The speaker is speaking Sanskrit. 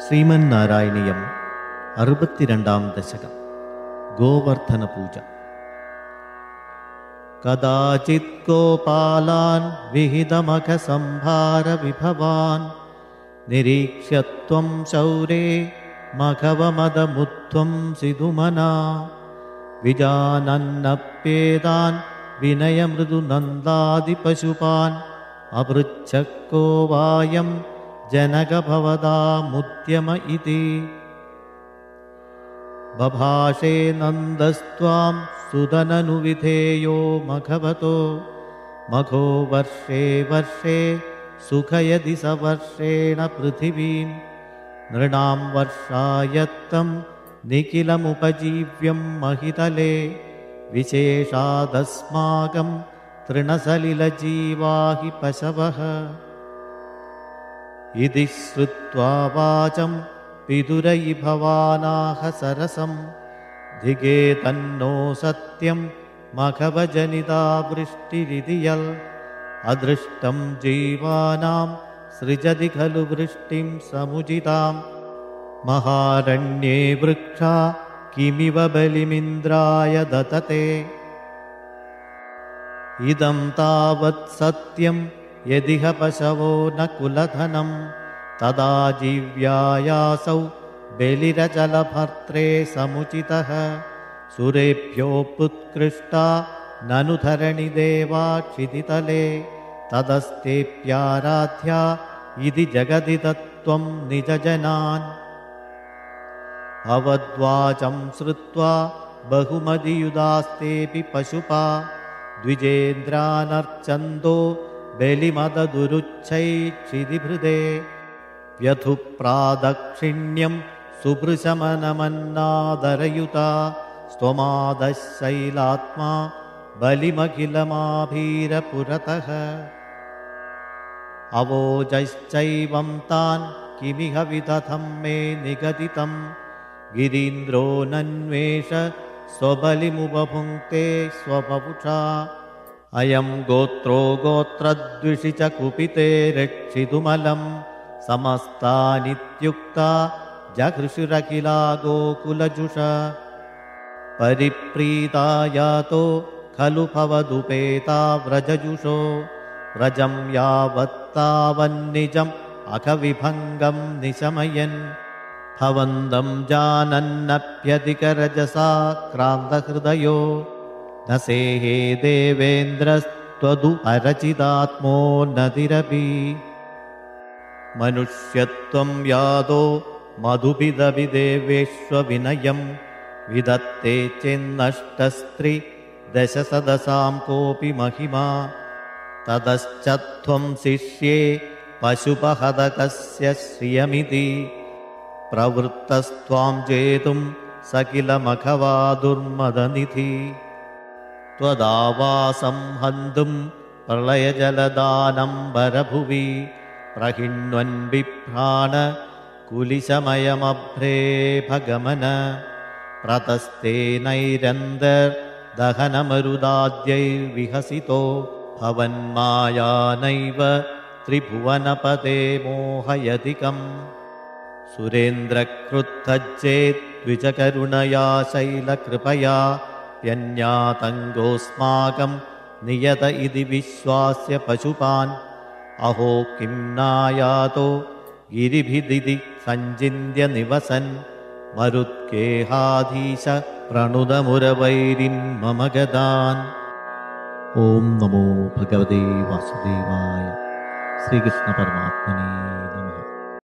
श्रीमन्नारायणीयम् 62 दशकम् गोवर्धनपूजा। कदाचित् गोपालान् विहितमखसंभारविभवान् निरीक्ष्य त्वं शौरे मघवमदमुत्वं सिधुमना विजानन्नप्येतान् विनयमृदुनन्दादिपशुपान् अपृच्छः को वायं जनकभवदामुद्यम इति। बभाषे नन्दस्त्वां सुदननुविधेयो मघवतो मघो वर्षे वर्षे सुखयदि सवर्षेण पृथिवीं नृणां वर्षायत्तं निखिलमुपजीव्यं महितले विशेषादस्माकं तृणसलिलजीवा हि पशवः। इति श्रुत्वा वाचं पितुरयि भवानाह सरसं धिगे तन्नो सत्यं मघवजनिता वृष्टिरिति यल् अदृष्टं जीवानां सृजति खलु वृष्टिं समुचितां महारण्ये वृक्षा किमिव बलिमिन्द्राय दतते। इदं तावत् सत्यं यदिह पशवो न कुलधनं तदा जीव्यायासौ बलिरचलभर्त्रे समुचितः सुरेभ्योऽपुत्कृष्टा ननु धरणिदेवा क्षितितले तदस्तेऽप्याराध्या इति जगदि तत्त्वं निजजनान्। भवद्वाचं श्रुत्वा बहुमतियुदास्तेऽपि पशुपा द्विजेन्द्रानर्चन्दो बलिमददुरुच्छैक्षितिभृदे व्यथुप्रादक्षिण्यं सुभृशमनमन्नादरयुता स्वमादशैलात्मा बलिमखिलमाभीरपुरतः। अवोजश्चैवं तान् किमिह विदधं मे निगदितं गिरीन्द्रो नन्वेष स्वबलिमुपभुङ्क्ते स्ववपुषा अयं गोत्रो गोत्रद्विषि च कुपिते रक्षितुमलं समस्तानित्युक्ता जघृषुरखिला गोकुलजुष परिप्रीता यातो खलु भवदुपेता व्रजजुषो व्रजं यावत्तावन्निजम् अखविभङ्गं निशमयन् भवन्तं जानन्नप्यधिकरजसा क्रान्तहृदयो न सेहे देवेन्द्रस्त्वदु अरचितात्मो नदिरपि मनुष्यत्वं यादो मधुभिदभिदेवेष्वविनयं विदत्ते चेन्नष्टस्त्रिदशसदसां कोऽपि महिमा ततश्च त्वं शिष्ये पशुपहदकस्य श्रियमिति प्रवृत्तस्त्वां जेतुं स किल मघवा दुर्मदनिधि त्वदावासं हन्तुं प्रलयजलदानम्बरभुवि प्रहिण्वन् बिभ्राण कुलिशमयमभ्रे भगमन प्रतस्तेनैरन्दर्दहनमरुदाद्यैर्विहसितो भवन्मायानैव त्रिभुवनपते मोहयधिकम् सुरेन्द्रक्रुद्धज्जेद्विजकरुणया शैलकृपया व्यन्यातङ्गोऽस्माकं नियत इति विश्वास्य पशुपान् अहो किं नायातो गिरिभिदिति सञ्चिन्त्य निवसन् मरुद्गेहाधीश प्रणुदमुरवैरिन् मम गदान्। ॐ नमो भगवते वासुदेवाय श्रीकृष्णपरमात्मने नमः।